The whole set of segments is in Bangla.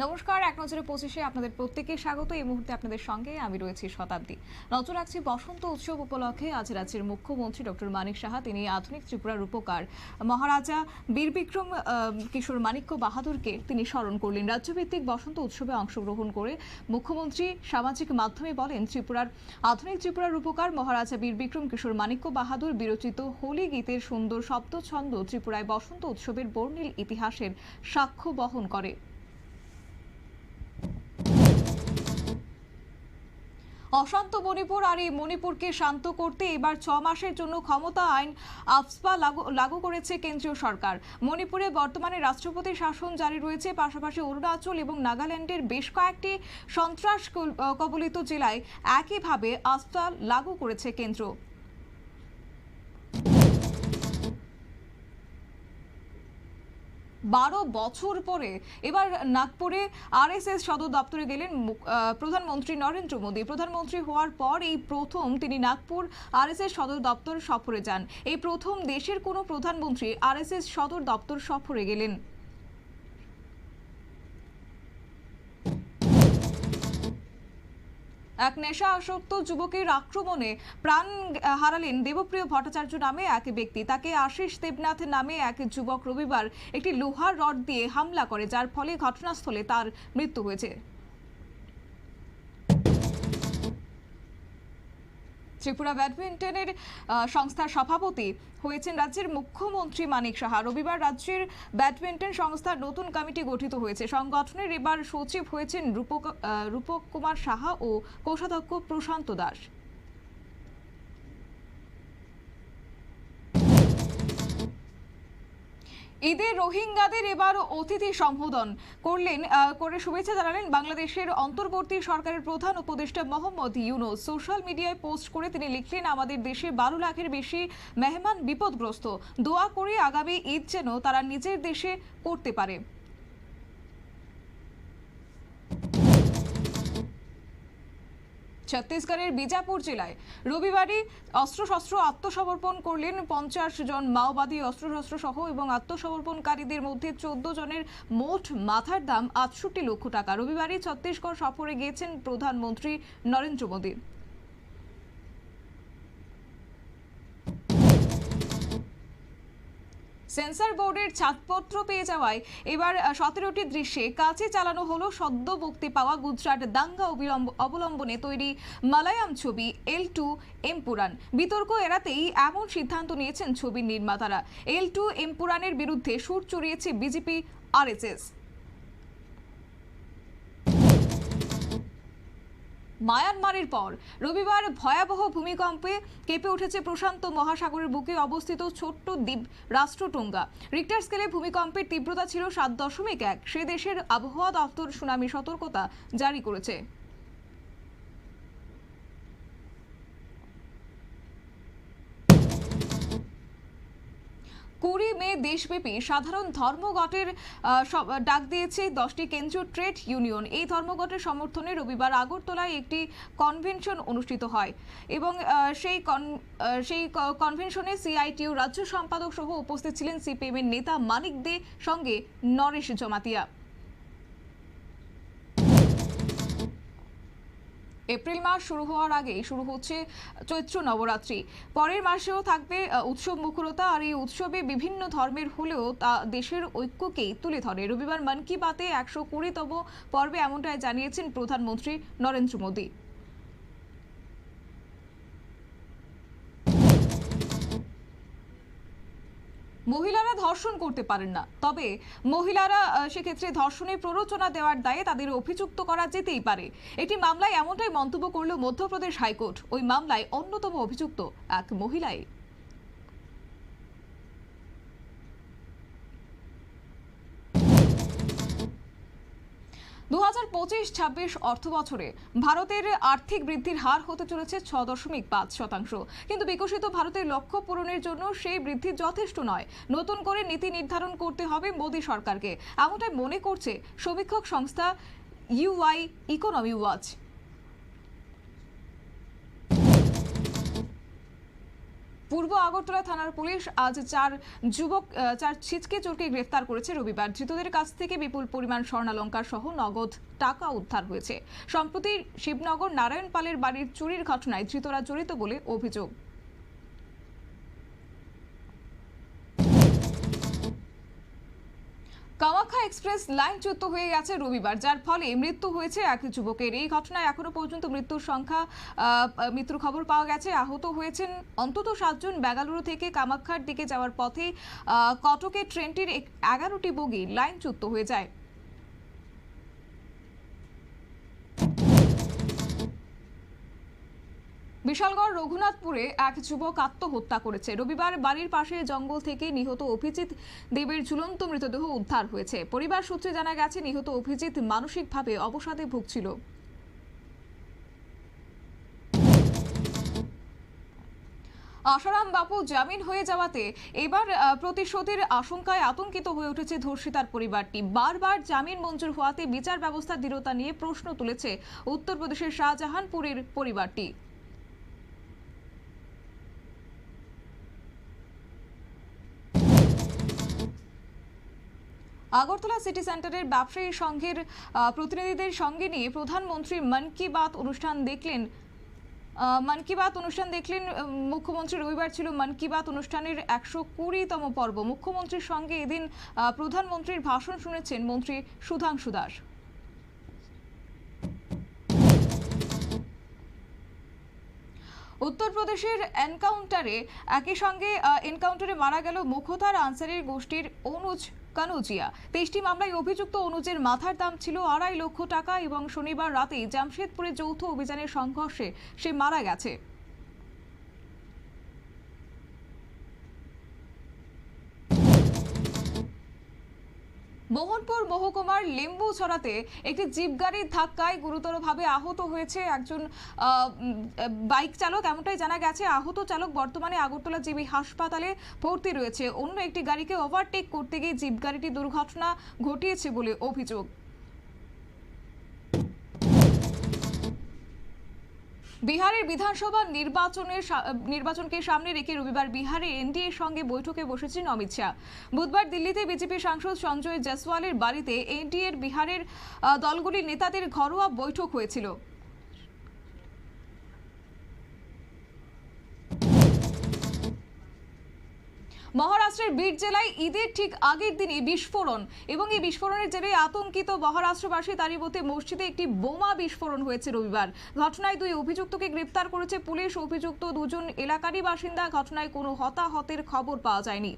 নমস্কার, এক নজরে 25-এ আপনাদের প্রত্যেককে স্বাগত। এই মুহূর্তে আপনাদের সঙ্গে আমি রয়েছি শতাব্দী। নজর রাখছি বসন্ত উৎসব উপলক্ষে আজ রাজ্যের মুখ্যমন্ত্রী ডক্টর মানিক সাহা তিনি আধুনিক ত্রিপুরার রূপকার মহারাজা বীরবিক্রম কিশোর মাণিক্য বাহাদুরকে তিনি স্মরণ করলেন। রাজ্যভিত্তিক বসন্ত উৎসবে অংশগ্রহণ করে মুখ্যমন্ত্রী সামাজিক মাধ্যমে বলেন, আধুনিক ত্রিপুরার রূপকার মহারাজা বীরবিক্রম কিশোর মাণিক্য বাহাদুর বিরচিত হোলি গীতের সুন্দর শব্দছন্দ ত্রিপুরায় বসন্ত উৎসবের বর্ণিল ইতিহাসের সাক্ষ্য বহন করে। অশান্ত মণিপুর আর এই মণিপুরকে শান্ত করতে এবার 6 মাসের জন্য ক্ষমতা আইন আফস্পা লাগু করেছে কেন্দ্রীয় সরকার। মণিপুরে বর্তমানে রাষ্ট্রপতি শাসন জারি রয়েছে, পাশাপাশি অরুণাচল এবং নাগাল্যান্ডের বেশ কয়েকটি সন্ত্রাস কবলিত জেলায় একইভাবে আফস্পা লাগু করেছে কেন্দ্র। 12 বছর পরে এবার নাগপুরে আরএসএস সদর দপ্তরে গেলেন প্রধানমন্ত্রী নরেন্দ্র মোদী। প্রধানমন্ত্রী হওয়ার পর এই প্রথম তিনি নাগপুর আরএসএস সদর দপ্তর সফরে যান। এই প্রথম দেশের কোনো প্রধানমন্ত্রী আরএসএস সদর দপ্তর সফরে গেলেন। এক নেশা আসক্ত যুবকের আক্রমণে প্রাণ হারালেন দেবপ্রিয় ভট্টাচার্য নামে এক ব্যক্তি। তাকে আশিস দেবনাথ নামে এক যুবক রবিবার একটি লোহার রড দিয়ে হামলা করে, যার ফলে ঘটনাস্থলে তার মৃত্যু হয়েছে। ত্রিপুরা ব্যাডমিন্টনের সংস্থার সভাপতি হয়েছেন রাজ্যের মুখ্যমন্ত্রী মানিক সাহা। রবিবার রাজ্যের ব্যাডমিন্টন সংস্থার নতুন কমিটি গঠিত হয়েছে। সংগঠনের এবার সচিব হয়েছেন রূপক কুমার সাহা ও কোষাধ্যক্ষ প্রশান্ত দাস। ঈদে রোহিঙ্গাদের এবার অতিথি সম্বোধন করে শুভেচ্ছা জানালেন বাংলাদেশের অন্তর্বর্তী সরকারের প্রধান উপদেষ্টা মোহাম্মদ ইউনূস। সোশ্যাল মিডিয়ায় পোস্ট করে তিনি লিখলেন, আমাদের দেশে 12 লাখের বেশি মেহমান বিপদগ্রস্ত, দোয়া করে আগামী ঈদ যেন তারা নিজের দেশে করতে পারে। ছত্তিশগড়ের বিজাপুর জেলায় রবিবারই অস্ত্রশস্ত্র আত্মসমর্পণ করলেন 50 জন মাওবাদী। অস্ত্রশস্ত্র সহ এবং আত্মসমর্পণকারীদের মধ্যে 14 জনের মোট মাথার দাম 68 লক্ষ টাকা। রবিবারই ছত্তিশগড় সফরে গিয়েছেন প্রধানমন্ত্রী নরেন্দ্র মোদী। সেন্সর বোর্ডের ছাড়পত্র পেয়ে যাওয়ায় এবার 17টি দৃশ্যে কাছে চালানো হলো সদ্য মুক্তি পাওয়া গুজরাট দাঙ্গা অবলম্বনে তৈরি মালায়াম ছবি L2 এমপুরান। বিতর্ক এড়াতেই এমন সিদ্ধান্ত নিয়েছেন ছবির নির্মাতারা। L2 এমপুরানের বিরুদ্ধে সুর চড়িয়েছে বিজেপি আরএসএস। মায়ানমারের পর রবিবার ভয়াবহ ভূমিকম্পে কেঁপে উঠেছে প্রশান্ত মহাসাগরের বুকে অবস্থিত ছোট্ট দ্বীপ রাষ্ট্র টোঙ্গা। রিক্টার স্কেলে ভূমিকম্পের তীব্রতা ছিল 7.1। সে দেশের আবহাওয়া দপ্তর সুনামি সতর্কতা জারি করেছে। 20 মে দেশব্যাপী সাধারণ ধর্মঘটের ডাক দিয়েছে 10টি কেন্দ্রীয় ট্রেড ইউনিয়ন। এই ধর্মঘটের সমর্থনে রবিবার আগরতলায় একটি কনভেনশন অনুষ্ঠিত হয় এবং সেই কনভেনশনে সিআইটিইউ রাজ্য সম্পাদক সহ উপস্থিত ছিলেন সিপিএম এর নেতা মানিক দে, সঙ্গে নরেশ জমাতিয়া। এপ্রিল মাস শুরু হওয়ার আগেই শুরু হচ্ছে চৈত্র নবরাত্রি। পরের মাসেও থাকবে উৎসব মুখরতা, আর এই উৎসবে বিভিন্ন ধর্মের হলেও তা দেশের ঐক্যকেই তুলে ধরে। রবিবার মন কি বাতে 120তম পর্বে এমনটাই জানিয়েছেন প্রধানমন্ত্রী নরেন্দ্র মোদী। মহিলারা ধর্ষণ করতে পারেন না, তবে মহিলারা সেক্ষেত্রে ধর্ষণের প্ররোচনা দেওয়ার দায়ে তাদের অভিযুক্ত করা যেতেই পারে। একটি মামলায় এমনটাই মন্তব্য করল মধ্যপ্রদেশ হাইকোর্ট। ওই মামলায় অন্যতম অভিযুক্ত এক মহিলাই। 2025-26 অর্থ বছরে ভারতের আর্থিক বৃদ্ধির হার হতে চলেছে 6.5%। কিন্তু বিকশিত ভারতের লক্ষ্য পূরণের জন্য সেই বৃদ্ধি যথেষ্ট নয়। নতুন করে নীতি নির্ধারণ করতে হবে মোদী সরকারকে, এমনটাই মনে করছে সমীক্ষক সংস্থা ইউআই ইকোনমি ওয়াচ। পূর্ব আগরতলা থানার পুলিশ আজ চার ছিচকে চোরকে গ্রেফতার করেছে রবিবার। ধৃতদের কাছ থেকে বিপুল পরিমাণ স্বর্ণালংকার সহ নগদ টাকা উদ্ধার হয়েছে। সম্প্রতি শিবনগর নারায়ণ পালের বাড়ির চুরির ঘটনায় ধৃতরা জড়িত বলে অভিযোগ। কামাখ্যা এক্সপ্রেস লাইনচ্যুত হয়ে গেছে রবিবার, যার ফলে মৃত্যু হয়েছে এক যুবকের। এই ঘটনায় এখনো পর্যন্ত মৃত্যুর খবর পাওয়া গেছে। আহত হয়েছেন অন্তত 7 জন। বেঙ্গালুরু থেকে কামাখ্যার দিকে যাওয়ার পথে কটকে ট্রেনটির 11টি বগি লাইনচ্যুত হয়ে যায়। বিশালগড় রঘুনাথপুরে এক যুবক আত্মহত্যা করেছে। রবিবার বাড়ির পাশের জঙ্গল থেকে নিহত অভিজিৎ দেবের ঝুলন্ত মৃতদেহ উদ্ধার হয়েছে। পরিবার সূত্রে জানা গেছে, নিহত অভিজিৎ মানসিকভাবে অবসাদে ভুগছিল। আশারাম বাপু জামিন হয়ে যাওয়াতে এবার প্রতিশোধের আশঙ্কায় আতঙ্কিত হয়ে উঠেছে ধর্ষিতার পরিবারটি। বারবার জামিন মঞ্জুর হওয়াতে বিচার ব্যবস্থার দৃঢ়তা নিয়ে প্রশ্ন তুলেছে উত্তরপ্রদেশের শাহজাহানপুরের পরিবারটি। আগরতলা সিটি সেন্টারের ব্যবসায়ী সংঘের প্রতিনিধিদের সঙ্গে নিয়ে প্রধানমন্ত্রী মন কি বাত অনুষ্ঠান দেখলেন মুখ্যমন্ত্রী। রবিবার ছিল মন কি বাত অনুষ্ঠানের 120তম পর্ব। মুখ্যমন্ত্রীর সঙ্গে এদিন প্রধানমন্ত্রীর ভাষণ শুনেছেন মন্ত্রী সুধাংশু দাস। উত্তরপ্রদেশের একই সঙ্গে এনকাউন্টারে মারা গেল মুখতার আনসারির গোষ্ঠীর অনুজ কানুজিয়া। 23টি মামলায় অভিযুক্ত অনুজের মাথার দাম ছিল 2.5 লক্ষ টাকা এবং শনিবার রাতেই জামশেদপুরে যৌথ অভিযানের সংঘর্ষে সে মারা গেছে। মোহনপুর মহকুমার লেম্বুছড়াতে একটি জিপ গাড়ির ধাক্কায় গুরুতরভাবে আহত হয়েছে একজন বাইক চালক। এমনটাই জানা গেছে। আহত চালক বর্তমানে আগরতলা জিবি হাসপাতালে ভর্তি রয়েছে। অন্য একটি গাড়িকে ওভারটেক করতে গিয়ে জিপ গাড়িটি দুর্ঘটনা ঘটিয়েছে বলে অভিযোগ। বিহারের বিধানসভা নির্বাচনকে সামনে রেখে রবিবার বিহারে এনডিএর সঙ্গে বৈঠকে বসেছেন অমিত শাহ। বুধবার দিল্লিতে বিজেপি সাংসদ সঞ্জয় জয়সওয়ালের বাড়িতে এনডিএর বিহারের দলগুলির নেতাদের ঘরোয়া বৈঠক হয়েছিল। মহারাষ্ট্রের বিড জেলায় ঈদের ঠিক আগের দিনই বিস্ফোরণ এবং এই বিস্ফোরণের জেরে আতঙ্কিত মহারাষ্ট্রবাসী। তারই মধ্যে মসজিদে একটি বোমা বিস্ফোরণ হয়েছে রবিবার। ঘটনায় 2 অভিযুক্তকে গ্রেপ্তার করেছে পুলিশ। অভিযুক্ত 2 জন এলাকারই বাসিন্দা। ঘটনায় কোনো হতাহতের খবর পাওয়া যায়নি।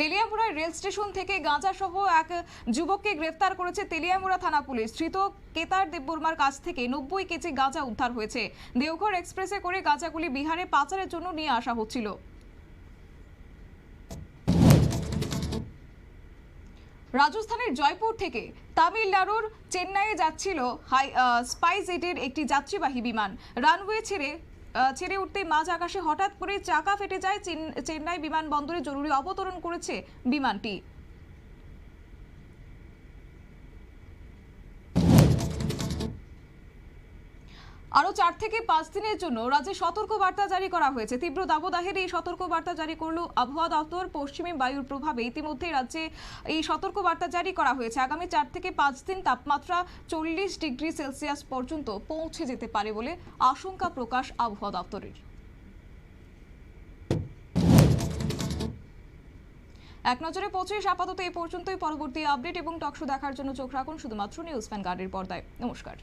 তেলিয়ামুড়ায় রেল স্টেশন থেকে গাঁজা সহ এক যুবককে গ্রেফতার করেছে তেলিয়ামুড়া থানা পুলিশ। ধৃত কেতার দেববর্মার কাছ থেকে 90 কেজি গাঁজা উদ্ধার হয়েছে। দেওঘর এক্সপ্রেসে করে গাঁজাগুলি বিহারে পাচারের জন্য নিয়ে আসা হচ্ছিল। রাজস্থানের জয়পুর থেকে তামিলনাড়ুর চেন্নাইয়ে যাচ্ছিল স্পাইসজেটের একটি যাত্রীবাহী বিমান। রানওয়ে ছেড়ে উঠতে মাঝ আকাশে হঠাৎ করে চাকা ফেটে যায়। চেন্নাই বিমানবন্দরে জরুরি অবতরণ করেছে বিমানটি। আরও 4 থেকে 5 দিনের জন্য রাজ্যে সতর্কবার্তা জারি করা হয়েছে। তীব্র দাবদাহের এই সতর্কবার্তা জারি করল আবহাওয়া দপ্তর। পশ্চিমী বায়ুর প্রভাবে ইতিমধ্যে রাজ্যে এই সতর্কবার্তা জারি করা হয়েছে। আগামী 4 থেকে 5 দিন তাপমাত্রা 40 ডিগ্রি সেলসিয়াস পর্যন্ত পৌঁছে যেতে পারে বলে আশঙ্কা প্রকাশ আবহাওয়া দপ্তরের। এক নজরে 25 আপাতত এই পর্যন্তই। পরবর্তী আপডেট এবং টকশো দেখার জন্য চোখ রাখুন শুধুমাত্র নিউজ ভ্যানগার্ডের পর্দায়। নমস্কার।